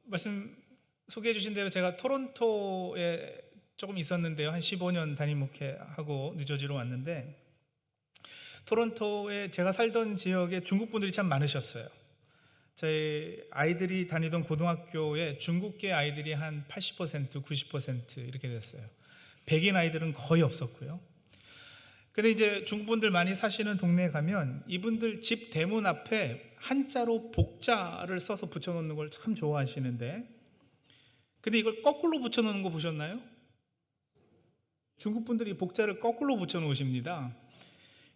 말씀 소개해 주신 대로 제가 토론토에 조금 있었는데요. 한 15년 담임 목회하고 뉴저지로 왔는데, 토론토에 제가 살던 지역에 중국 분들이 참 많으셨어요. 저희 아이들이 다니던 고등학교에 중국계 아이들이 한 80%, 90% 이렇게 됐어요. 백인 아이들은 거의 없었고요. 근데 이제 중국 분들 많이 사시는 동네에 가면 이분들 집 대문 앞에 한자로 복자를 써서 붙여놓는 걸 참 좋아하시는데, 근데 이걸 거꾸로 붙여놓는 거 보셨나요? 중국 분들이 복자를 거꾸로 붙여놓으십니다.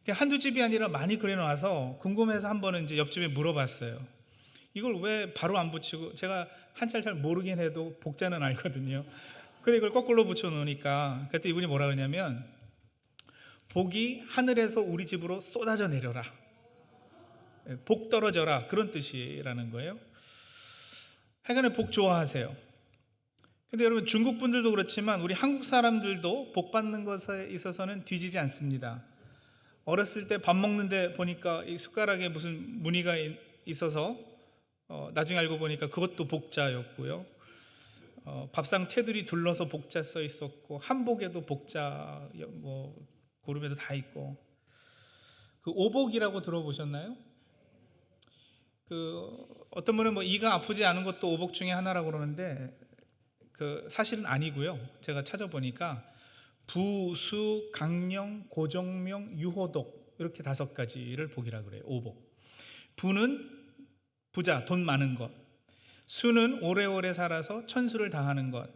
한두 집이 아니라 많이 그려놔서 궁금해서 한 번은 이제 옆집에 물어봤어요. 이걸 왜 바로 안 붙이고, 제가 한자를 잘 모르긴 해도 복자는 알거든요. 근데 이걸 거꾸로 붙여놓으니까 그때 이분이 뭐라 그러냐면, 복이 하늘에서 우리 집으로 쏟아져 내려라, 복 떨어져라, 그런 뜻이라는 거예요. 하여간에 복 좋아하세요. 근데 여러분, 중국 분들도 그렇지만 우리 한국 사람들도 복 받는 것에 있어서는 뒤지지 않습니다. 어렸을 때 밥 먹는데 보니까 이 숟가락에 무슨 무늬가 있어서 나중에 알고 보니까 그것도 복자였고요. 밥상 테두리 둘러서 복자 써 있었고, 한복에도 복자, 뭐 고름에도 다 있고. 그 오복이라고 들어보셨나요? 그 어떤 분은 뭐 이가 아프지 않은 것도 오복 중에 하나라고 그러는데, 그 사실은 아니고요. 제가 찾아보니까 부, 수, 강령, 고정명, 유호독, 이렇게 5가지를 복이라 그래요. 오복. 부는 부자, 돈 많은 것. 수는 오래오래 살아서 천수를 다하는 것.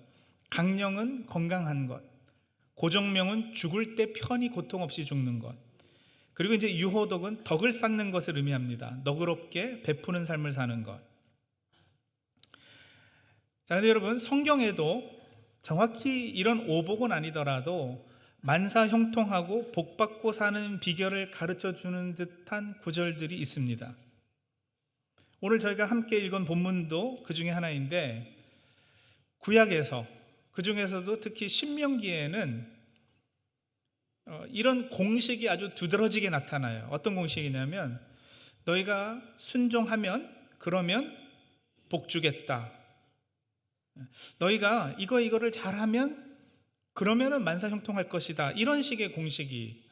강령은 건강한 것. 고정명은 죽을 때 편히 고통 없이 죽는 것. 그리고 이제 유호독은 덕을 쌓는 것을 의미합니다. 너그럽게 베푸는 삶을 사는 것. 자, 근데 여러분, 성경에도 정확히 이런 오복은 아니더라도 만사형통하고 복받고 사는 비결을 가르쳐 주는 듯한 구절들이 있습니다. 오늘 저희가 함께 읽은 본문도 그 중에 하나인데, 구약에서, 그 중에서도 특히 신명기에는 이런 공식이 아주 두드러지게 나타나요. 어떤 공식이냐면, 너희가 순종하면, 그러면 복 주겠다. 너희가 이거를 잘하면 그러면은 만사형통할 것이다. 이런 식의 공식이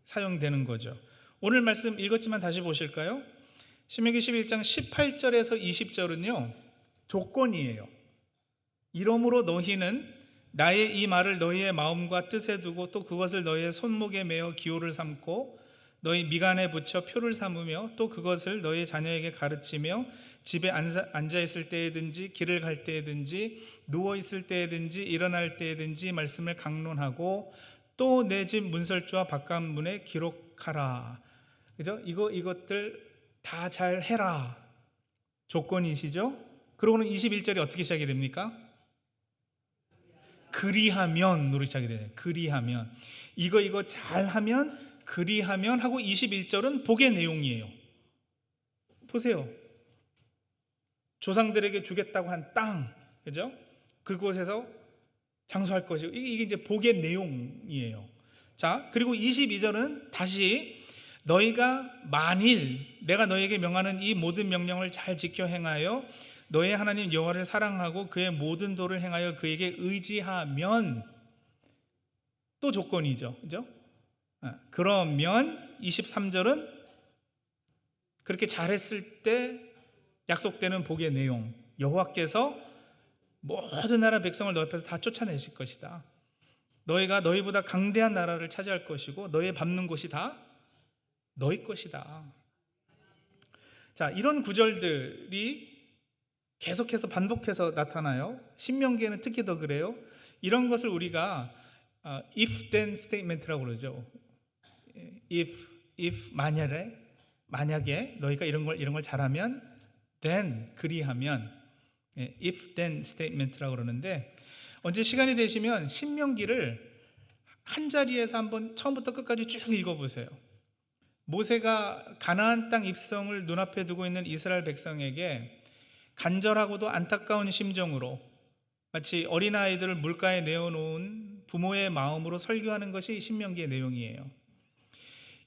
사용되는 거죠. 오늘 말씀 읽었지만 다시 보실까요? 신명기 11장 18절에서 20절은요 조건이에요. 이러므로 너희는 나의 이 말을 너희의 마음과 뜻에 두고 또 그것을 너희의 손목에 매어 기호를 삼고 너희 미간에 붙여 표를 삼으며 또 그것을 너희 자녀에게 가르치며 집에 앉아있을 때에든지 길을 갈 때에든지 누워있을 때에든지 일어날 때에든지 말씀을 강론하고 또 내 집 문설주와 바깥문에 기록하라. 그죠? 이것들 다 잘 해라. 조건이시죠? 그러고는 21절이 어떻게 시작이 됩니까? 그리하면으로 시작이 돼요. 그리하면. 이거 잘하면, 그리하면 하고 21절은 복의 내용이에요. 보세요. 조상들에게 주겠다고 한 땅, 그죠? 그곳에서 장수할 것이고, 이게 이제 복의 내용이에요. 자, 그리고 22절은 다시 너희가 만일 내가 너희에게 명하는 이 모든 명령을 잘 지켜 행하여 너의 하나님 여호와를 사랑하고 그의 모든 도를 행하여 그에게 의지하면, 또 조건이죠. 그죠? 그러면 23절은 그렇게 잘했을 때 약속되는 복의 내용. 여호와께서 모든 나라 백성을 너희 앞에서 다 쫓아내실 것이다. 너희가 너희보다 강대한 나라를 차지할 것이고 너희의 밟는 곳이 다 너희 것이다. 자, 이런 구절들이 계속해서 반복해서 나타나요. 신명기에는 특히 더 그래요. 이런 것을 우리가 if then statement라고 그러죠. if 만약에 너희가 이런 걸 잘하면, then 그리하면, if then statement라고 그러는데, 언제 시간이 되시면 신명기를 한 자리에서 한번 처음부터 끝까지 쭉 읽어보세요. 모세가 가나안 땅 입성을 눈앞에 두고 있는 이스라엘 백성에게 간절하고도 안타까운 심정으로 마치 어린아이들을 물가에 내어놓은 부모의 마음으로 설교하는 것이 신명기의 내용이에요.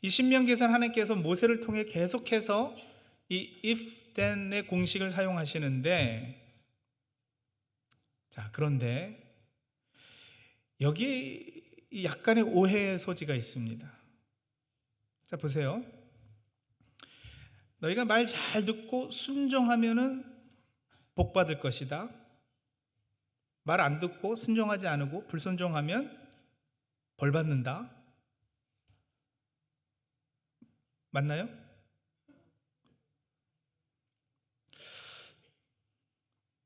이 신명기에서는 하나님께서 모세를 통해 계속해서 이 if then의 공식을 사용하시는데, 자, 그런데 여기 약간의 오해의 소지가 있습니다. 자, 보세요. 너희가 말 잘 듣고 순종하면은 복 받을 것이다. 말 안 듣고 순종하지 않고 불순종하면 벌 받는다. 맞나요?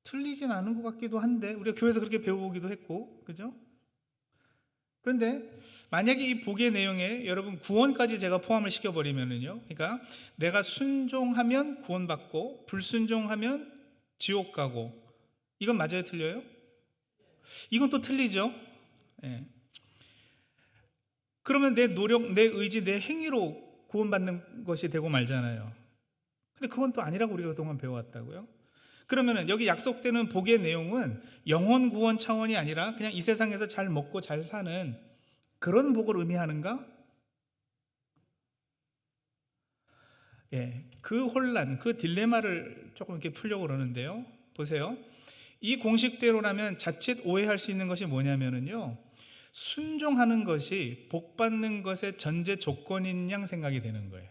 틀리진 않은 것 같기도 한데 우리가 교회에서 그렇게 배워보기도 했고, 그죠? 그런데 만약에 이 복의 내용에 여러분 구원까지 제가 포함을 시켜버리면은요, 그러니까 내가 순종하면 구원받고 불순종하면 지옥 가고, 이건 맞아요, 틀려요? 이건 또 틀리죠. 예. 그러면 내 노력, 내 의지, 내 행위로 구원받는 것이 되고 말잖아요. 근데 그건 또 아니라고 우리가 그동안 배워왔다고요. 그러면은 여기 약속되는 복의 내용은 영혼 구원 차원이 아니라 그냥 이 세상에서 잘 먹고 잘 사는 그런 복을 의미하는가? 예, 그 혼란, 그 딜레마를 조금 이렇게 풀려고 그러는데요. 보세요. 이 공식대로라면 자칫 오해할 수 있는 것이 뭐냐면은요, 순종하는 것이 복 받는 것의 전제 조건인 양 생각이 되는 거예요.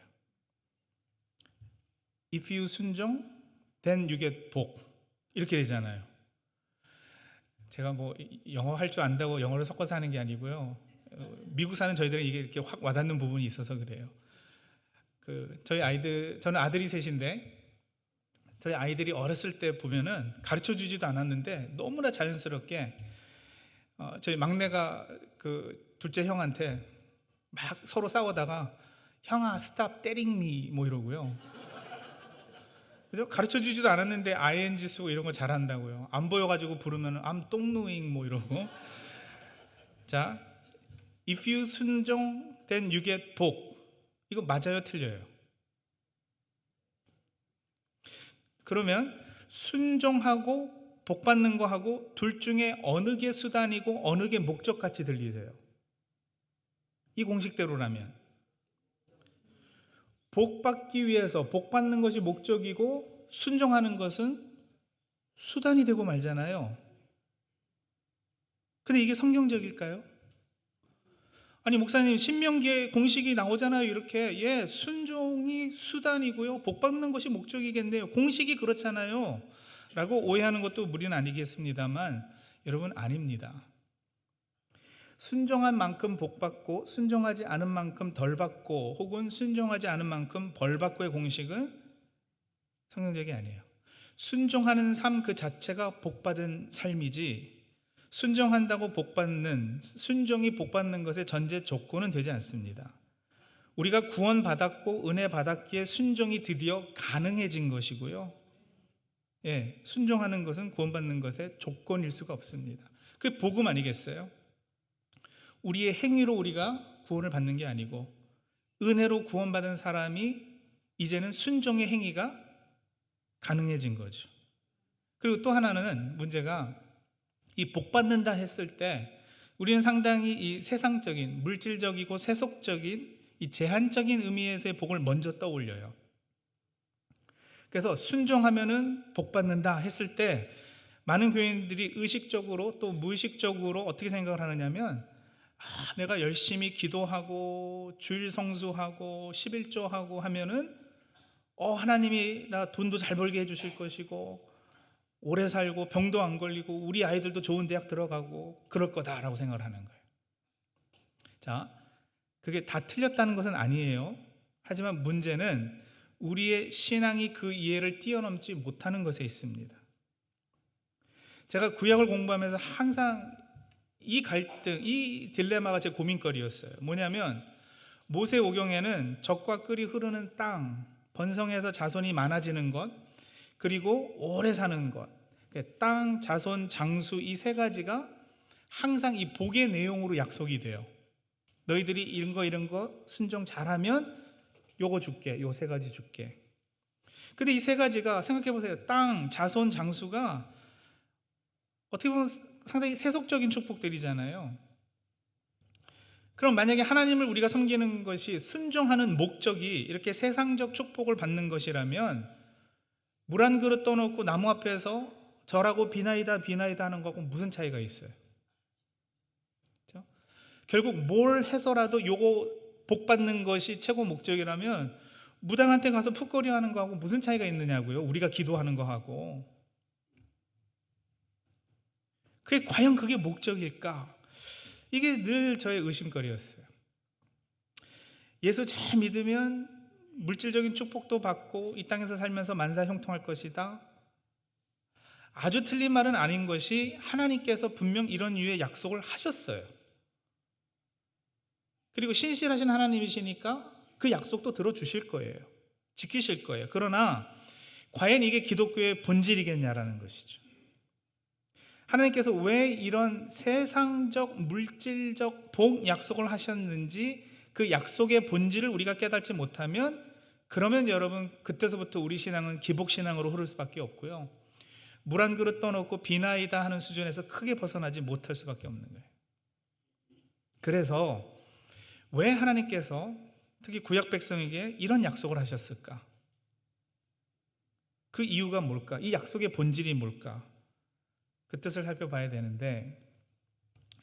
If you 순종, then you get 복. 이렇게 되잖아요. 제가 뭐 영어 할 줄 안다고 영어를 섞어서 하는 게 아니고요. 미국 사는 저희들은 이게 이렇게 확 와닿는 부분이 있어서 그래요. 저희 아이들, 저는 아들이 셋인데 저희 아이들이 어렸을 때 보면은 가르쳐 주지도 않았는데 너무나 자연스럽게 저희 막내가 그 둘째 형한테 막 서로 싸우다가 형아 스탑 때링 미 뭐 이러고요. 그죠? 가르쳐 주지도 않았는데 ing 쓰고 이런 거 잘한다고요. 안 보여가지고 부르면 I'm 똥누잉 뭐 이러고. 자, if you 순종 then you get 복. 이거 맞아요, 틀려요? 그러면 순종하고 복 받는 거하고 둘 중에 어느 게 수단이고 어느 게 목적 같이 들리세요? 이 공식대로라면 복 받기 위해서 복 받는 것이 목적이고 순종하는 것은 수단이 되고 말잖아요. 근데 이게 성경적일까요? 아니 목사님, 신명기에 공식이 나오잖아요. 이렇게 예, 순종이 수단이고요 복 받는 것이 목적이겠네요. 공식이 그렇잖아요 라고 오해하는 것도 무리는 아니겠습니다만, 여러분 아닙니다. 순종한 만큼 복 받고 순종하지 않은 만큼 덜 받고 혹은 순종하지 않은 만큼 벌 받고의 공식은 성경적이 아니에요. 순종하는 삶 그 자체가 복 받은 삶이지, 순종한다고 복받는, 순종이 복받는 것의 전제 조건은 되지 않습니다. 우리가 구원받았고 은혜 받았기에 순종이 드디어 가능해진 것이고요, 예, 순종하는 것은 구원받는 것의 조건일 수가 없습니다. 그게 복음 아니겠어요? 우리의 행위로 우리가 구원을 받는 게 아니고 은혜로 구원받은 사람이 이제는 순종의 행위가 가능해진 거죠. 그리고 또 하나는 문제가 이 복 받는다 했을 때 우리는 상당히 이 세상적인, 물질적이고 세속적인 이 제한적인 의미에서의 복을 먼저 떠올려요. 그래서 순종하면은 복 받는다 했을 때 많은 교인들이 의식적으로 또 무의식적으로 어떻게 생각을 하느냐면, 내가 열심히 기도하고 주일 성수하고 11조하고 하면은 하나님이 나 돈도 잘 벌게 해주실 것이고 오래 살고 병도 안 걸리고 우리 아이들도 좋은 대학 들어가고 그럴 거다라고 생각을 하는 거예요. 자, 그게 다 틀렸다는 것은 아니에요. 하지만 문제는 우리의 신앙이 그 이해를 뛰어넘지 못하는 것에 있습니다. 제가 구약을 공부하면서 항상 이 갈등, 이 딜레마가 제 고민거리였어요. 뭐냐면 모세오경에는 적과 꿀이 흐르는 땅, 번성해서 자손이 많아지는 것, 그리고 오래 사는 것, 땅, 자손, 장수, 이 세 가지가 항상 이 복의 내용으로 약속이 돼요. 너희들이 이런 거 순종 잘하면 요거 줄게, 요 세 가지 줄게. 근데 이 세 가지가 생각해 보세요. 땅, 자손, 장수가 어떻게 보면 상당히 세속적인 축복들이잖아요. 그럼 만약에 하나님을 우리가 섬기는 것이 순종하는 목적이 이렇게 세상적 축복을 받는 것이라면 물 한 그릇 떠놓고 나무 앞에서 저라고 비나이다 하는 거하고 무슨 차이가 있어요? 그렇죠? 결국 뭘 해서라도 요거 복 받는 것이 최고 목적이라면 무당한테 가서 풋거리 하는 거하고 무슨 차이가 있느냐고요. 우리가 기도하는 거하고. 과연 그게 목적일까? 이게 늘 저의 의심거리였어요. 예수 잘 믿으면 물질적인 축복도 받고 이 땅에서 살면서 만사형통할 것이다. 아주 틀린 말은 아닌 것이 하나님께서 분명 이런 유의 약속을 하셨어요. 그리고 신실하신 하나님이시니까 그 약속도 들어주실 거예요. 지키실 거예요. 그러나 과연 이게 기독교의 본질이겠냐라는 것이죠. 하나님께서 왜 이런 세상적 물질적 복 약속을 하셨는지 그 약속의 본질을 우리가 깨닫지 못하면 그러면 여러분 그때서부터 우리 신앙은 기복신앙으로 흐를 수밖에 없고요. 물 한 그릇 떠놓고 비나이다 하는 수준에서 크게 벗어나지 못할 수밖에 없는 거예요. 그래서 왜 하나님께서 특히 구약 백성에게 이런 약속을 하셨을까? 그 이유가 뭘까? 이 약속의 본질이 뭘까? 그 뜻을 살펴봐야 되는데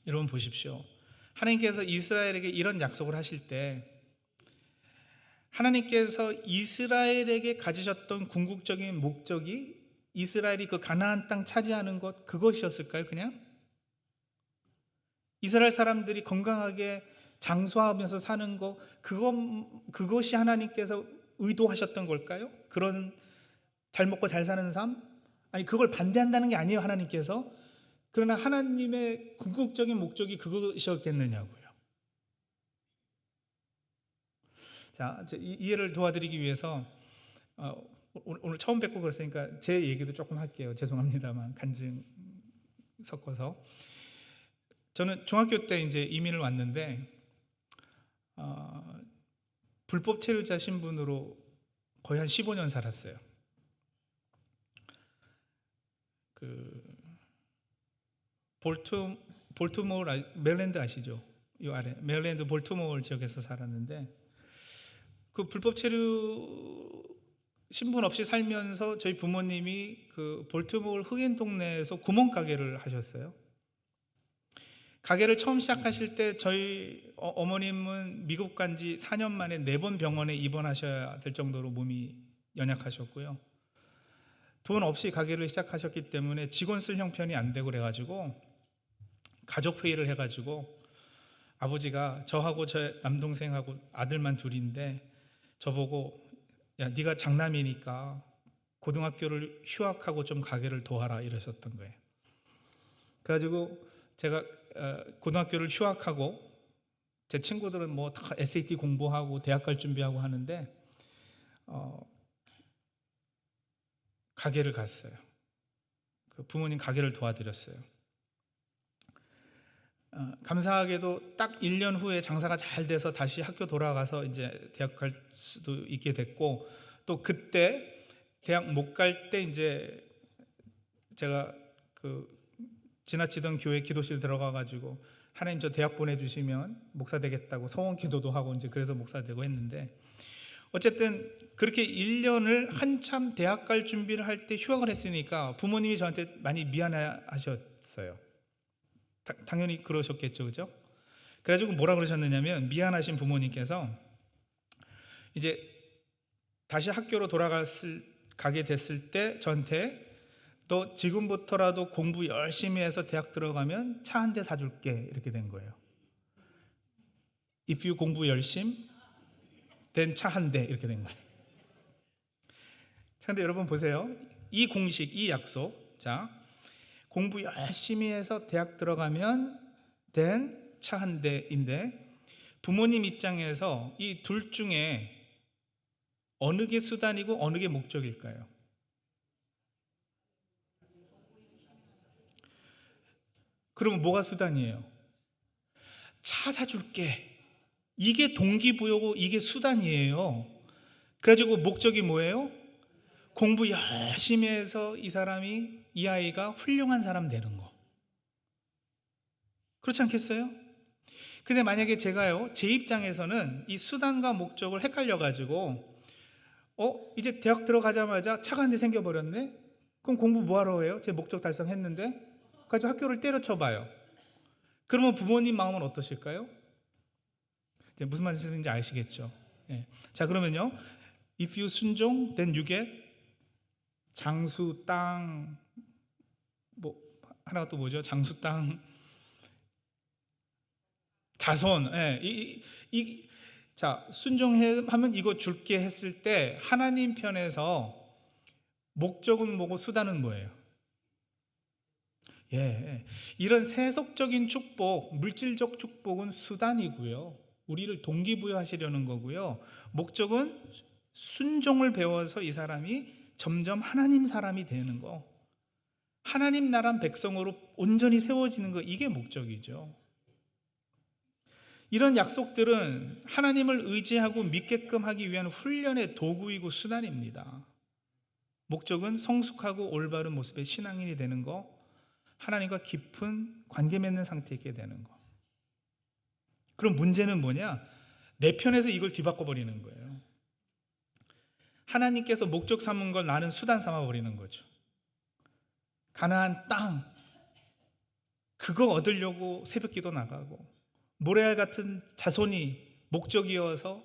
여러분 보십시오. 하나님께서 이스라엘에게 이런 약속을 하실 때 하나님께서 이스라엘에게 가지셨던 궁극적인 목적이 이스라엘이 그 가나안 땅 차지하는 것 그것이었을까요? 그냥? 이스라엘 사람들이 건강하게 장수하면서 사는 것 그것이 하나님께서 의도하셨던 걸까요? 그런 잘 먹고 잘 사는 삶? 아니 그걸 반대한다는 게 아니에요 하나님께서. 그러나 하나님의 궁극적인 목적이 그것이었겠느냐고요. 자, 이해를 도와드리기 위해서 오늘 처음 뵙고 그랬으니까 제 얘기도 조금 할게요. 죄송합니다만 간증 섞어서. 저는 중학교 때 이제 이민을 왔는데 불법 체류자 신분으로 거의 한 15년 살았어요. 볼티모어 메릴랜드 아시죠? 이 아래 메릴랜드 볼티모어 지역에서 살았는데 그 불법 체류 신분 없이 살면서 저희 부모님이 그 볼티모어 흑인 동네에서 구멍가게를 하셨어요. 가게를 처음 시작하실 때 저희 어머님은 미국 간 지 4년 만에 4번 병원에 입원하셔야 될 정도로 몸이 연약하셨고요. 돈 없이 가게를 시작하셨기 때문에 직원 쓸 형편이 안 되고 그래가지고 가족회의를 해가지고 아버지가 저하고 저 남동생하고 아들만 둘인데 저보고 야 네가 장남이니까 고등학교를 휴학하고 좀 가게를 도와라 이러셨던 거예요. 그래가지고 제가 고등학교를 휴학하고 제 친구들은 뭐 다 SAT 공부하고 대학 갈 준비하고 하는데 가게를 갔어요. 그 부모님 가게를 도와드렸어요. 감사하게도 딱 1년 후에 장사가 잘 돼서 다시 학교 돌아가서 이제 대학 갈 수도 있게 됐고 또 그때 대학 못 갈 때 이제 제가 그 지나치던 교회 기도실 들어가 가지고 하나님 저 대학 보내주시면 목사 되겠다고 서원 기도도 하고 이제 그래서 목사 되고 했는데 어쨌든 그렇게 1년을 한참 대학 갈 준비를 할 때 휴학을 했으니까 부모님이 저한테 많이 미안하셨어요. 당연히 그러셨겠죠, 그죠? 그래가지고 뭐라 그러셨느냐면 미안하신 부모님께서 이제 다시 학교로 가게 됐을 때 저한테 너 지금부터라도 공부 열심히 해서 대학 들어가면 차 한 대 사줄게 이렇게 된 거예요. If you 공부 열심, then 차 한 대 이렇게 된 거예요. 그런데 여러분 보세요. 이 공식, 이 약속. 자, 공부 열심히 해서 대학 들어가면 then 차 한 대인데 부모님 입장에서 이 둘 중에 어느 게 수단이고 어느 게 목적일까요? 그러면 뭐가 수단이에요? 차 사줄게. 이게 동기부여고 이게 수단이에요. 그래가지고 목적이 뭐예요? 공부 열심히 해서 이 아이가 훌륭한 사람 되는 거. 그렇지 않겠어요? 근데 만약에 제가요, 제 입장에서는 이 수단과 목적을 헷갈려가지고 이제 대학 들어가자마자 차가 한 대 생겨버렸네? 그럼 공부 뭐하러 해요? 제 목적 달성했는데? 가지고 학교를 때려쳐봐요. 그러면 부모님 마음은 어떠실까요? 이제 무슨 말씀인지 아시겠죠? 예. 자, 그러면요. If you 순종, then you get 장수, 땅, 뭐 하나가 또 뭐죠? 장수, 땅, 자손. 예. 자, 순종하면 이거 줄게 했을 때 하나님 편에서 목적은 뭐고 수단은 뭐예요? 예. 이런 세속적인 축복, 물질적 축복은 수단이고요. 우리를 동기부여하시려는 거고요. 목적은 순종을 배워서 이 사람이 점점 하나님 사람이 되는 거. 하나님 나라 백성으로 온전히 세워지는 거, 이게 목적이죠. 이런 약속들은 하나님을 의지하고 믿게끔 하기 위한 훈련의 도구이고 수단입니다. 목적은 성숙하고 올바른 모습의 신앙인이 되는 거, 하나님과 깊은 관계 맺는 상태에 있게 되는 거. 그럼 문제는 뭐냐? 내 편에서 이걸 뒤바꿔 버리는 거예요. 하나님께서 목적 삼은 걸 나는 수단 삼아 버리는 거죠. 가나안 땅, 그거 얻으려고 새벽기도 나가고, 모래알 같은 자손이 목적이어서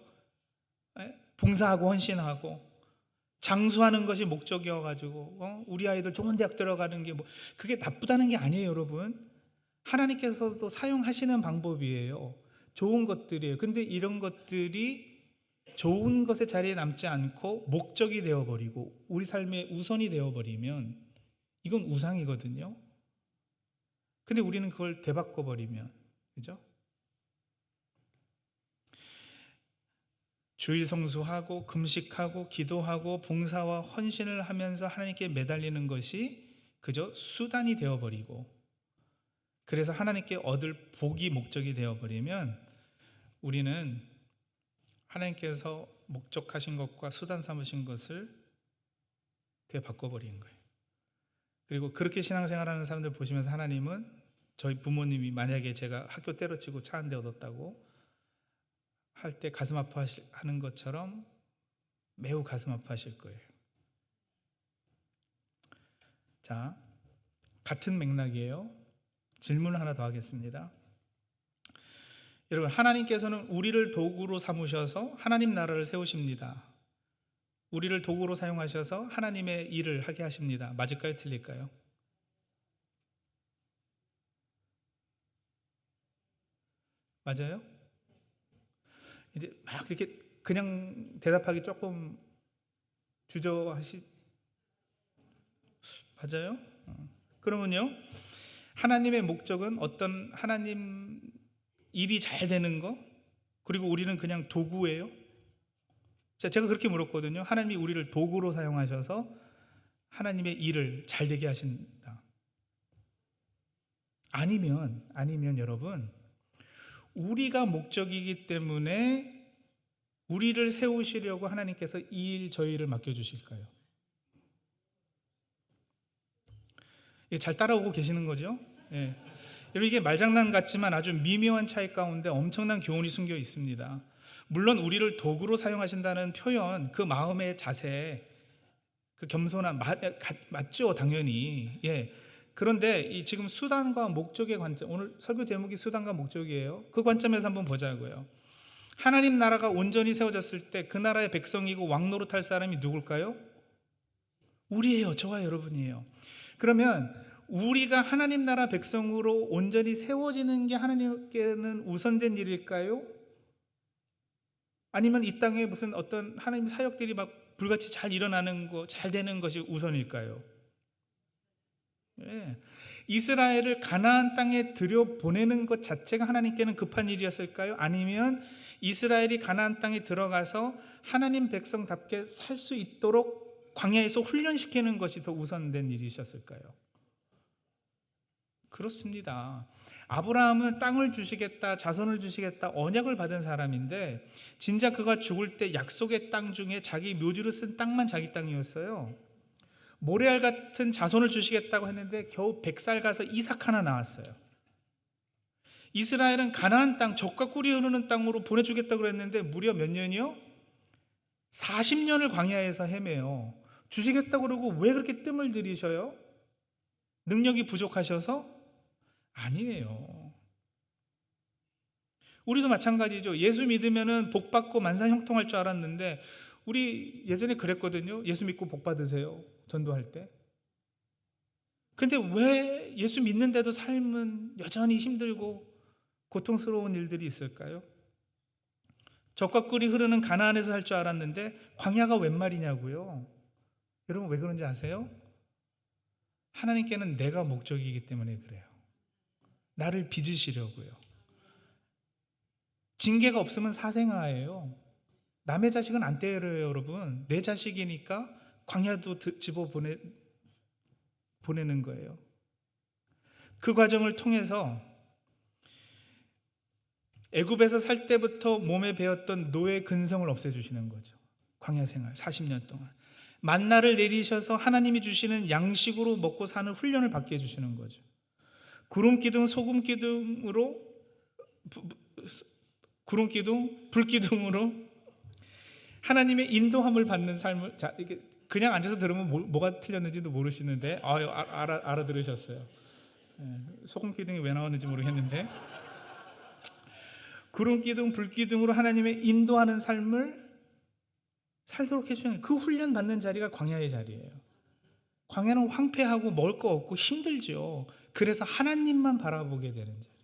봉사하고 헌신하고, 장수하는 것이 목적이어가지고 우리 아이들 좋은 대학 들어가는 게 그게 나쁘다는 게 아니에요, 여러분. 하나님께서도 사용하시는 방법이에요. 좋은 것들이에요. 근데 이런 것들이 좋은 것의 자리에 남지 않고 목적이 되어버리고 우리 삶의 우선이 되어버리면 이건 우상이거든요. 근데 우리는 그걸 되바꿔버리면, 그죠? 주일 성수하고 금식하고 기도하고 봉사와 헌신을 하면서 하나님께 매달리는 것이 그저 수단이 되어버리고, 그래서 하나님께 얻을 복이 목적이 되어버리면 우리는 하나님께서 목적하신 것과 수단 삼으신 것을 되바꿔버리는 거예요. 그리고 그렇게 신앙생활하는 사람들 보시면서 하나님은, 저희 부모님이 만약에 제가 학교 때려치고 차 한 대 얻었다고 할 때 가슴 아파하는 것처럼 매우 가슴 아파하실 거예요. 자, 같은 맥락이에요. 질문을 하나 더 하겠습니다. 여러분, 하나님께서는 우리를 도구로 삼으셔서 하나님 나라를 세우십니다. 우리를 도구로 사용하셔서 하나님의 일을 하게 하십니다. 맞을까요? 틀릴까요? 맞아요? 이제 막 이렇게 그냥 대답하기 조금 주저하시. 맞아요? 그러면요, 하나님의 목적은 어떤 하나님 일이 잘 되는 거, 그리고 우리는 그냥 도구예요? 자, 제가 그렇게 물었거든요. 하나님이 우리를 도구로 사용하셔서 하나님의 일을 잘 되게 하신다. 아니면 여러분, 우리가 목적이기 때문에 우리를 세우시려고 하나님께서 이 일 저 일을 맡겨주실까요? 잘 따라오고 계시는 거죠? 예. 여러분, 이게 말장난 같지만 아주 미묘한 차이 가운데 엄청난 교훈이 숨겨 있습니다. 물론 우리를 도구로 사용하신다는 표현, 그 마음의 자세, 그 겸손한 맞죠, 당연히. 예. 그런데 이 지금 수단과 목적의 관점, 오늘 설교 제목이 수단과 목적이에요. 그 관점에서 한번 보자고요. 하나님 나라가 온전히 세워졌을 때 그 나라의 백성이고 왕노릇할 사람이 누굴까요? 우리예요. 저와 여러분이에요. 그러면 우리가 하나님 나라 백성으로 온전히 세워지는 게 하나님께는 우선된 일일까요? 아니면 이 땅에 무슨 어떤 하나님 사역들이 막 불같이 잘 일어나는 거, 잘 되는 것이 우선일까요? 예. 이스라엘을 가나안 땅에 들여보내는 것 자체가 하나님께는 급한 일이었을까요? 아니면 이스라엘이 가나안 땅에 들어가서 하나님 백성답게 살 수 있도록 광야에서 훈련시키는 것이 더 우선된 일이셨을까요? 그렇습니다. 아브라함은 땅을 주시겠다, 자손을 주시겠다, 언약을 받은 사람인데 진짜 그가 죽을 때 약속의 땅 중에 자기 묘지로 쓴 땅만 자기 땅이었어요. 모래알 같은 자손을 주시겠다고 했는데 겨우 100살 가서 이삭 하나 나왔어요. 이스라엘은 가나안 땅, 젖과 꿀이 흐르는 땅으로 보내주겠다고 했는데 무려 몇 년이요? 40년을 광야에서 헤매요. 주시겠다고 그러고 왜 그렇게 뜸을 들이셔요? 능력이 부족하셔서? 아니에요. 우리도 마찬가지죠. 예수 믿으면은 복 받고 만사형통할 줄 알았는데 우리 예전에 그랬거든요. 예수 믿고 복 받으세요. 전도할 때. 근데 왜 예수 믿는데도 삶은 여전히 힘들고 고통스러운 일들이 있을까요? 젖과 꿀이 흐르는 가나안에서 살 줄 알았는데 광야가 웬 말이냐고요. 여러분 왜 그런지 아세요? 하나님께는 내가 목적이기 때문에 그래요. 나를 빚으시려고요. 징계가 없으면 사생아예요. 남의 자식은 안 때려요, 여러분. 내 자식이니까 광야도 보내는 거예요. 그 과정을 통해서 애굽에서 살 때부터 몸에 배었던 노예 근성을 없애주시는 거죠. 광야 생활 40년 동안 만나를 내리셔서 하나님이 주시는 양식으로 먹고 사는 훈련을 받게 해주시는 거죠. 구름 기둥, 소금 기둥으로 구름 기둥, 불 기둥으로 하나님의 인도함을 받는 삶을, 자, 이게 그냥 앉아서 들으면 뭐가 틀렸는지도 모르시는데 알아들으셨어요. 소금 기둥이 왜 나왔는지 모르겠는데 구름 기둥, 불 기둥으로 하나님의 인도하는 삶을 살도록 해주는 그 훈련 받는 자리가 광야의 자리예요. 광야는 황폐하고 먹을 거 없고 힘들죠. 그래서 하나님만 바라보게 되는 자리.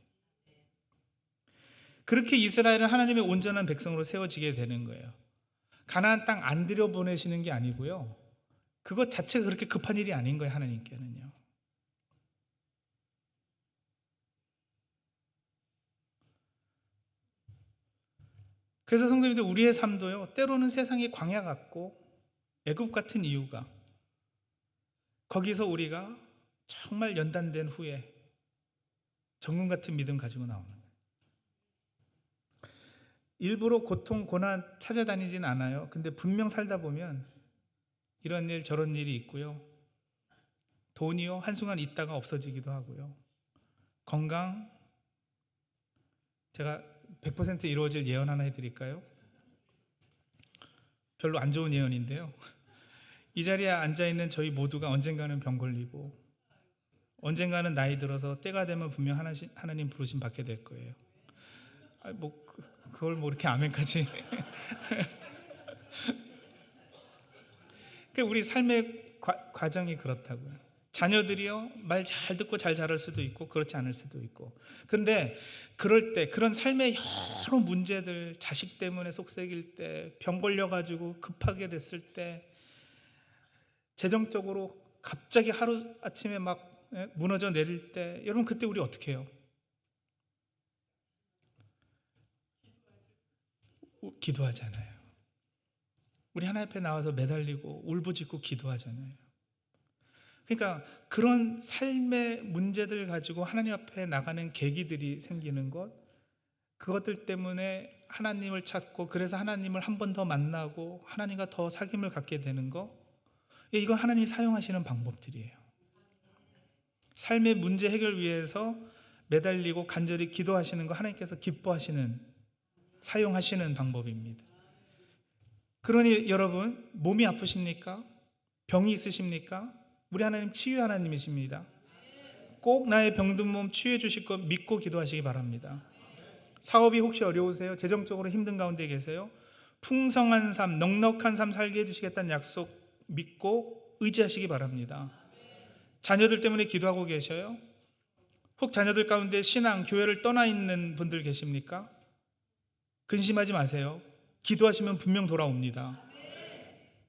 그렇게 이스라엘은 하나님의 온전한 백성으로 세워지게 되는 거예요. 가나안 땅 안 들여보내시는 게 아니고요. 그것 자체가 그렇게 급한 일이 아닌 거예요, 하나님께는요. 그래서 성도님들, 우리의 삶도요, 때로는 세상이 광야 같고 애굽 같은 이유가 거기서 우리가 정말 연단된 후에 정금 같은 믿음 가지고 나오는 거예요. 일부러 고통, 고난 찾아다니진 않아요. 근데 분명 살다 보면 이런 일 저런 일이 있고요. 돈이요, 한순간 있다가 없어지기도 하고요. 건강, 제가 100% 이루어질 예언 하나 해드릴까요? 별로 안 좋은 예언인데요. 이 자리에 앉아있는 저희 모두가 언젠가는 병 걸리고 언젠가는 나이 들어서 때가 되면 분명 하나님 부르심 받게 될 거예요. 그걸 이렇게 아멘까지. 우리 삶의 과정이 그렇다고요. 자녀들이요, 말 잘 듣고 잘 자랄 수도 있고 그렇지 않을 수도 있고. 그런데 그럴 때 그런 삶의 여러 문제들, 자식 때문에 속썩일 때, 병 걸려가지고 급하게 됐을 때, 재정적으로 갑자기 하루아침에 막 무너져 내릴 때, 여러분 그때 우리 어떻게 해요? 기도하잖아요. 우리 하나님 앞에 나와서 매달리고 울부짖고 기도하잖아요. 그러니까 그런 삶의 문제들 가지고 하나님 앞에 나가는 계기들이 생기는 것, 그것들 때문에 하나님을 찾고 그래서 하나님을 한 번 더 만나고 하나님과 더 사귐을 갖게 되는 것, 이건 하나님이 사용하시는 방법들이에요. 삶의 문제 해결 위해서 매달리고 간절히 기도하시는 거 하나님께서 기뻐하시는, 사용하시는 방법입니다. 그러니 여러분, 몸이 아프십니까? 병이 있으십니까? 우리 하나님 치유 하나님이십니다. 꼭 나의 병든 몸 치유해 주실 것 믿고 기도하시기 바랍니다. 사업이 혹시 어려우세요? 재정적으로 힘든 가운데 계세요? 풍성한 삶, 넉넉한 삶 살게 해주시겠다는 약속 믿고 의지하시기 바랍니다. 자녀들 때문에 기도하고 계셔요? 혹 자녀들 가운데 신앙, 교회를 떠나 있는 분들 계십니까? 근심하지 마세요. 기도하시면 분명 돌아옵니다.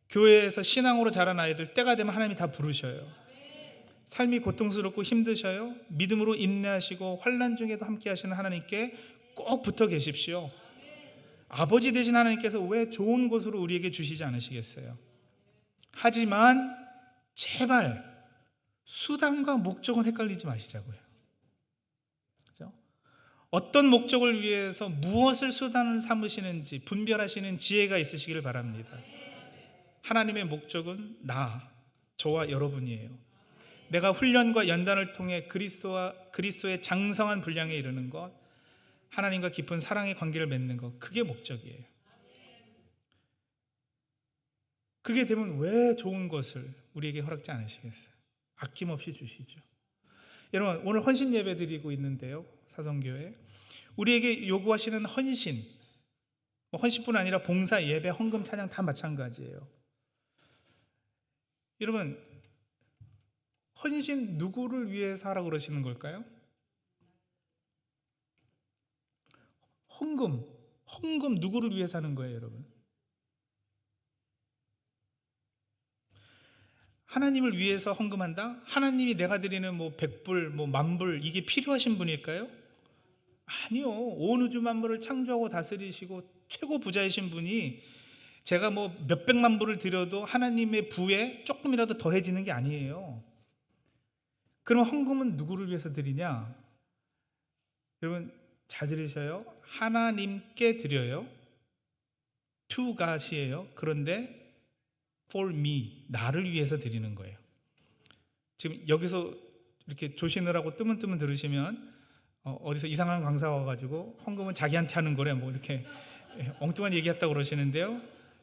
교회에서 신앙으로 자란 아이들 때가 되면 하나님이 다 부르셔요. 삶이 고통스럽고 힘드셔요? 믿음으로 인내하시고 환난 중에도 함께 하시는 하나님께 꼭 붙어 계십시오. 아버지 되신 하나님께서 왜 좋은 곳으로 우리에게 주시지 않으시겠어요? 하지만 제발 수단과 목적은 헷갈리지 마시자고요. 그렇죠? 어떤 목적을 위해서 무엇을 수단을 삼으시는지 분별하시는 지혜가 있으시기를 바랍니다. 하나님의 목적은 저와 여러분이에요. 내가 훈련과 연단을 통해 그리스도의 장성한 분량에 이르는 것, 하나님과 깊은 사랑의 관계를 맺는 것, 그게 목적이에요. 그게 되면 왜 좋은 것을 우리에게 허락지 않으시겠어요? 아낌없이 주시죠. 여러분, 오늘 헌신 예배 드리고 있는데요, 사성교회 우리에게 요구하시는 헌신, 헌신뿐 아니라 봉사, 예배, 헌금, 찬양 다 마찬가지예요. 여러분, 헌신 누구를 위해서 하라고 그러시는 걸까요? 헌금 누구를 위해서 하는 거예요, 여러분? 하나님을 위해서 헌금한다? 하나님이 내가 드리는 뭐 100불, 뭐 10,000불 이게 필요하신 분일까요? 아니요. 온 우주 만물을 창조하고 다스리시고 최고 부자이신 분이 제가 뭐 몇백만 불을 드려도 하나님의 부에 조금이라도 더해지는 게 아니에요. 그럼 헌금은 누구를 위해서 드리냐? 여러분 잘 들으셔요. 하나님께 드려요. To God이에요. 그런데 for me, 나를 위해서 드리는 거예요. 지금 여기서 이렇게 조시느라고 뜨문뜨문 들으시면 어디서 이상한 강사 와가지고 헌금은 자기한테 하는 거래 뭐 이렇게 엉뚱한 얘기했다고 그러시는데요.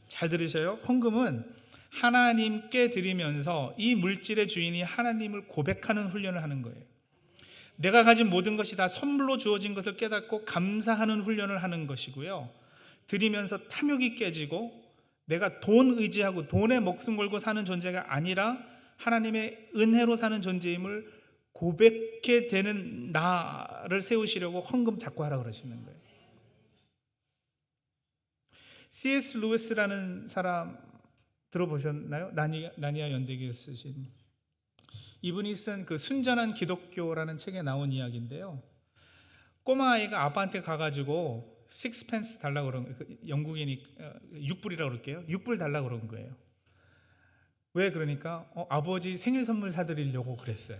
잘 들으셔요. 헌금은 하나님께 드리면서 이 물질의 주인이 하나님을 고백하는 훈련을 하는 거예요. 내가 가진 모든 것이 다 선물로 주어진 것을 깨닫고 감사하는 훈련을 하는 것이고요. 드리면서 탐욕이 깨지고 내가 돈 의지하고 돈에 목숨 걸고 사는 존재가 아니라 하나님의 은혜로 사는 존재임을 고백해 되는 나를 세우시려고 헌금 자꾸 하라 그러시는 거예요. C.S. 루이스라는 사람 들어보셨나요? 나니아 연대기에 쓰신 이분이 쓴 그 순전한 기독교라는 책에 나온 이야기인데요. 꼬마 아이가 아빠한테 가가지고 6펜스 달라고 그런, 영국인이 6불이라고 그럴게요. 6불 달라고 그런 거예요. 왜 그러니까 아버지 생일 선물 사드리려고 그랬어요.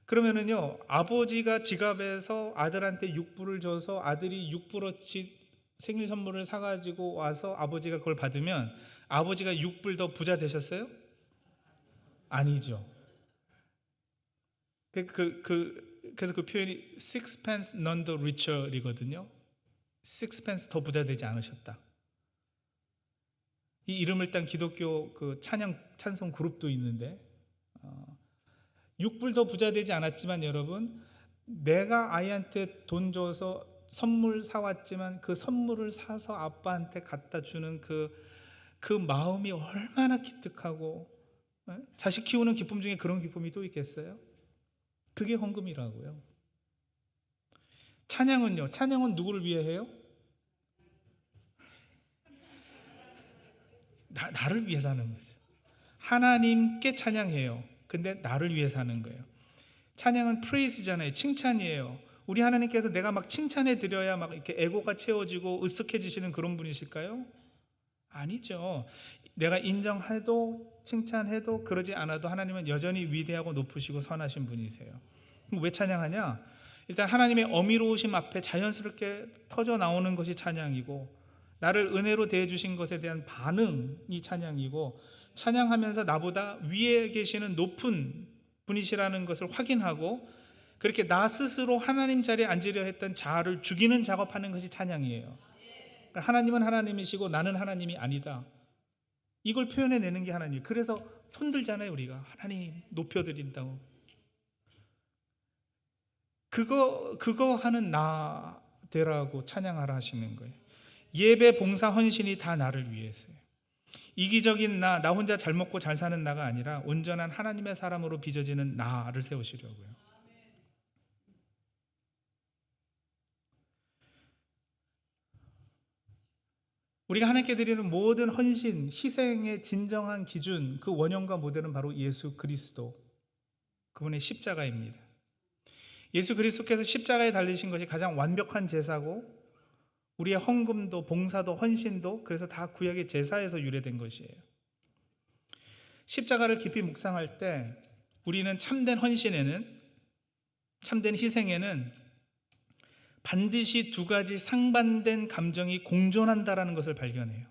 그러면은요, 아버지가 지갑에서 아들한테 6불을 줘서 아들이 6불어치 생일 선물을 사가지고 와서 아버지가 그걸 받으면 아버지가 6불 더 부자 되셨어요? 아니죠. 그래서 그 표현이 sixpence none the richer이거든요. sixpence 더 부자 되지 않으셨다. 이 이름을 딴 기독교 그 찬송 그룹도 있는데 6불 더 부자 되지 않았지만 여러분, 내가 아이한테 돈 줘서 선물 사왔지만 그 선물을 사서 아빠한테 갖다 주는 그 마음이 얼마나 기특하고, 자식 키우는 기쁨 중에 그런 기쁨이 또 있겠어요? 그게 헌금이라고요. 찬양은요? 찬양은 누구를 위해 해요? 나를 위해서 하는 거죠. 하나님께 찬양해요. 근데 나를 위해서 하는 거예요. 찬양은 프레이즈잖아요. 칭찬이에요. 우리 하나님께서 내가 막 칭찬해 드려야 막 이렇게 에고가 채워지고 으쓱해지시는 그런 분이실까요? 아니죠. 내가 인정해도 칭찬해도 그러지 않아도 하나님은 여전히 위대하고 높으시고 선하신 분이세요. 그럼 왜 찬양하냐? 일단 하나님의 어미로우심 앞에 자연스럽게 터져 나오는 것이 찬양이고, 나를 은혜로 대해주신 것에 대한 반응이 찬양이고, 찬양하면서 나보다 위에 계시는 높은 분이시라는 것을 확인하고 그렇게 나 스스로 하나님 자리에 앉으려 했던 자아를 죽이는 작업하는 것이 찬양이에요. 그러니까 하나님은 하나님이시고 나는 하나님이 아니다, 이걸 표현해내는 게 하나님. 그래서 손들잖아요. 우리가 하나님 높여드린다고. 그거 하는 나 되라고 찬양하라 하시는 거예요. 예배, 봉사, 헌신이 다 나를 위해서예요. 이기적인 나 혼자 잘 먹고 잘 사는 나가 아니라 온전한 하나님의 사람으로 빚어지는 나를 세우시려고요. 우리가 하나님께 드리는 모든 헌신, 희생의 진정한 기준, 그 원형과 모델은 바로 예수 그리스도, 그분의 십자가입니다. 예수 그리스도께서 십자가에 달리신 것이 가장 완벽한 제사고, 우리의 헌금도 봉사도 헌신도 그래서 다 구약의 제사에서 유래된 것이에요. 십자가를 깊이 묵상할 때 우리는 참된 헌신에는, 참된 희생에는 반드시 두 가지 상반된 감정이 공존한다라는 것을 발견해요.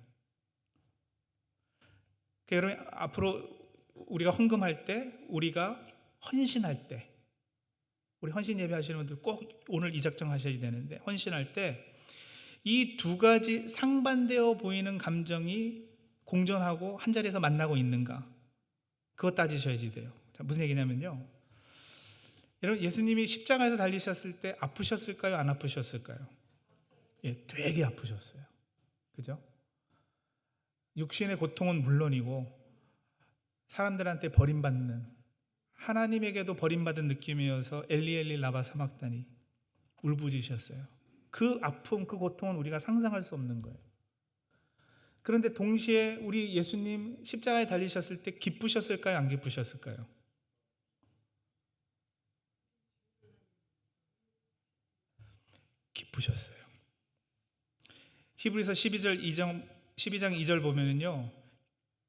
그러니까 여러분, 앞으로 우리가 헌금할 때, 우리가 헌신할 때, 우리 헌신 예배 하시는 분들 꼭 오늘 이 작정 하셔야 되는데, 헌신할 때 이 두 가지 상반되어 보이는 감정이 공존하고 한 자리에서 만나고 있는가? 그거 따지셔야지 돼요. 자, 무슨 얘기냐면요. 여러분, 예수님이 십자가에서 달리셨을 때 아프셨을까요? 안 아프셨을까요? 예, 되게 아프셨어요. 그죠? 육신의 고통은 물론이고 사람들한테 버림받는, 하나님에게도 버림받은 느낌이어서 엘리 엘리 라바 사막다니 울부짖으셨어요. 그 아픔, 그 고통은 우리가 상상할 수 없는 거예요. 그런데 동시에 우리 예수님 십자가에 달리셨을 때 기쁘셨을까요? 안 기쁘셨을까요? 기쁘셨어요. 히브리서 12장 2절 보면은요,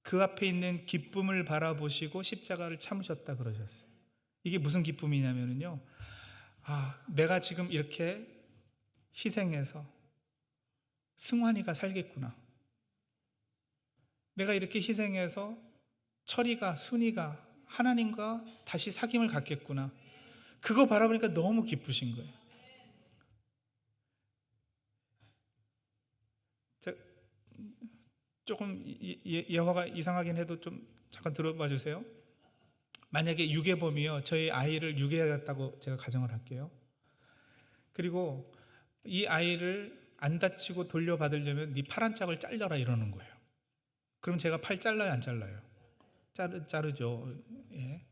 그 앞에 있는 기쁨을 바라보시고 십자가를 참으셨다 그러셨어요. 이게 무슨 기쁨이냐면요, 내가 지금 이렇게 희생해서 승환이가 살겠구나. 내가 이렇게 희생해서 철이가, 순이가 하나님과 다시 사귐을 갖겠구나. 그거 바라보니까 너무 기쁘신 거예요. 조금 예화가 이상하긴 해도 좀 잠깐 들어봐 주세요. 만약에 유괴범이요, 저희 아이를 유괴했다고 제가 가정을 할게요. 그리고 이 아이를 안 다치고 돌려받으려면 네 팔 한 짝을 잘려라 이러는 거예요. 그럼 제가 팔 잘라요, 안 잘라요? 자르죠. 예.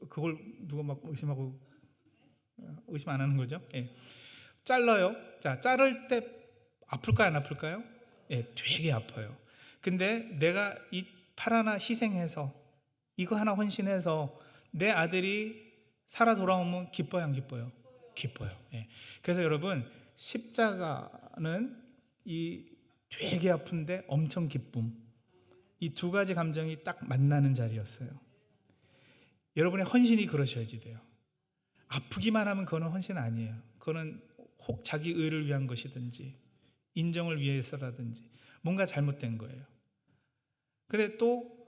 그걸 누가 막 의심하고 의심 안 하는 거죠? 예. 잘라요. 자, 자를 때 아플까요, 안 아플까요? 예, 되게 아파요. 근데 내가 이 팔 하나 희생해서, 이거 하나 헌신해서 내 아들이 살아 돌아오면 기뻐요, 안 기뻐요? 기뻐요. 예. 그래서 여러분, 십자가는 이 되게 아픈데 엄청 기쁨, 이 두 가지 감정이 딱 만나는 자리였어요. 여러분의 헌신이 그러셔야지 돼요. 아프기만 하면 그거는 헌신 아니에요. 그거는 혹 자기 의를 위한 것이든지 인정을 위해서라든지 뭔가 잘못된 거예요. 근데 또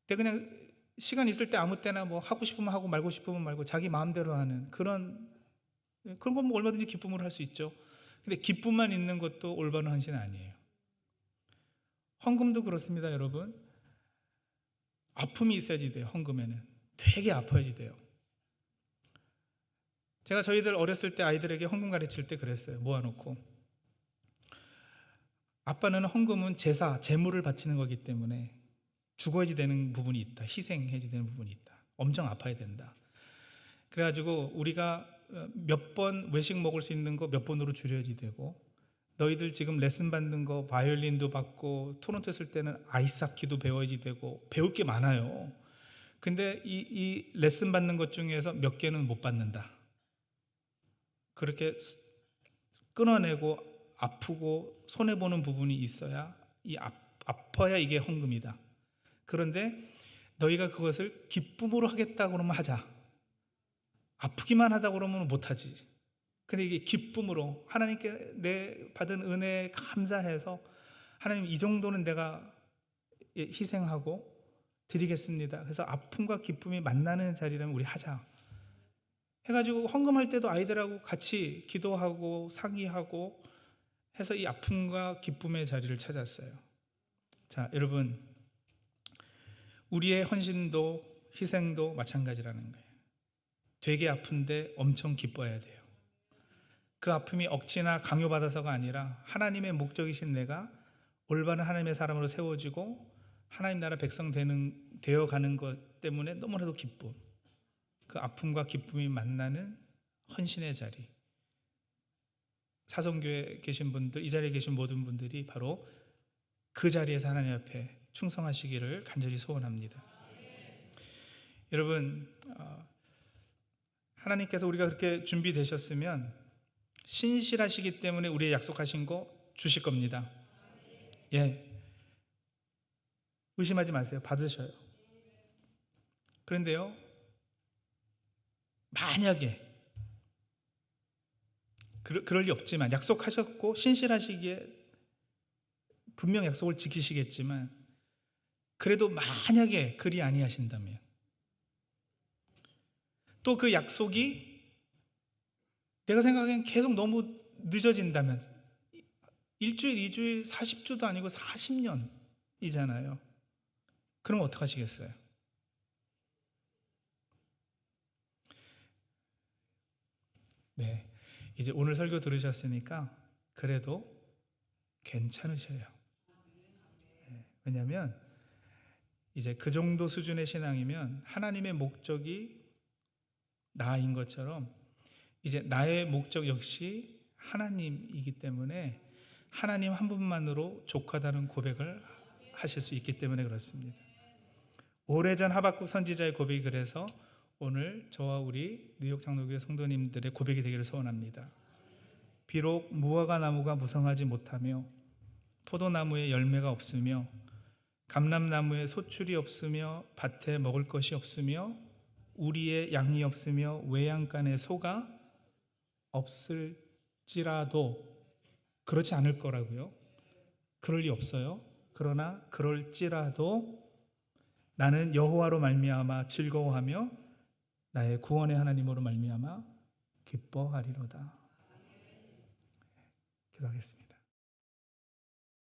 내가 그냥 시간 있을 때 아무 때나 뭐 하고 싶으면 하고 말고 싶으면 말고 자기 마음대로 하는 그런 건 뭐 얼마든지 기쁨으로 할 수 있죠. 근데 기쁨만 있는 것도 올바른 헌신 아니에요. 헌금도 그렇습니다, 여러분. 아픔이 있어야지 돼요. 헌금에는 되게 아파야지 돼요. 제가 저희들 어렸을 때 아이들에게 헌금 가르칠 때 그랬어요. 모아놓고, 아빠는 헌금은 제사, 제물을 바치는 거기 때문에 죽어야지 되는 부분이 있다. 희생해야지 되는 부분이 있다. 엄청 아파야 된다. 그래가지고 우리가 몇 번 외식 먹을 수 있는 거 몇 번으로 줄여야지 되고, 너희들 지금 레슨 받는 거 바이올린도 받고 토론토 했을 때는 아이스하키도 배워야지 되고 배울 게 많아요. 근데 이 레슨 받는 것 중에서 몇 개는 못 받는다. 그렇게 끊어내고 아프고 손해보는 부분이 있어야, 아파야 이게 헌금이다. 그런데 너희가 그것을 기쁨으로 하겠다 그러면 하자. 아프기만 하다 그러면 못하지. 근데 이게 기쁨으로 하나님께 내 받은 은혜에 감사해서, 하나님 이 정도는 내가 희생하고 드리겠습니다. 그래서 아픔과 기쁨이 만나는 자리라면 우리 하자 해가지고 헌금할 때도 아이들하고 같이 기도하고 상의하고 해서 이 아픔과 기쁨의 자리를 찾았어요. 자, 여러분, 우리의 헌신도 희생도 마찬가지라는 거예요. 되게 아픈데 엄청 기뻐해야 돼요. 그 아픔이 억지나 강요받아서가 아니라 하나님의 목적이신 내가 올바른 하나님의 사람으로 세워지고 하나님 나라 백성 되어가는 것 때문에 너무나도 기쁨, 그 아픔과 기쁨이 만나는 헌신의 자리. 사성교회에 계신 분들, 이 자리에 계신 모든 분들이 바로 그 자리에서 하나님 앞에 충성하시기를 간절히 소원합니다. 여러분, 하나님께서 우리가 그렇게 준비되셨으면 신실하시기 때문에 우리의 약속하신 거 주실 겁니다. 예, 의심하지 마세요. 받으셔요. 그런데요, 만약에 그럴 리 없지만, 약속하셨고 신실하시기에 분명 약속을 지키시겠지만, 그래도 만약에 그리 아니하신다면, 또 그 약속이 내가 생각하기엔 계속 너무 늦어진다면, 일주일, 2주일, 40주도 아니고 40년, 이잖아요. 그럼 어떡하시겠어요? 네, 이제 오늘 설교 들으셨으니까 그래도 괜찮으셔요. 왜냐하면 이제 그 정도 수준의 신앙이면 하나님의 목적이 나인 것처럼 이제 나의 목적 역시 하나님이기 때문에 하나님 한 분만으로 족하다는 고백을 하실 수 있기 때문에 그렇습니다. 오래전 하박국 선지자의 고백이 그래서 오늘 저와 우리 뉴욕 장로교회 성도님들의 고백이 되기를 소원합니다. 비록 무화과 나무가 무성하지 못하며 포도나무에 열매가 없으며 감람나무에 소출이 없으며 밭에 먹을 것이 없으며 우리의 양이 없으며 외양간에 소가 없을지라도 그렇지 않을 거라고요. 그럴 리 없어요. 그러나 그럴지라도 나는 여호와로 말미암아 즐거워하며 나의 구원의 하나님으로 말미암아 기뻐하리로다. 기도하겠습니다.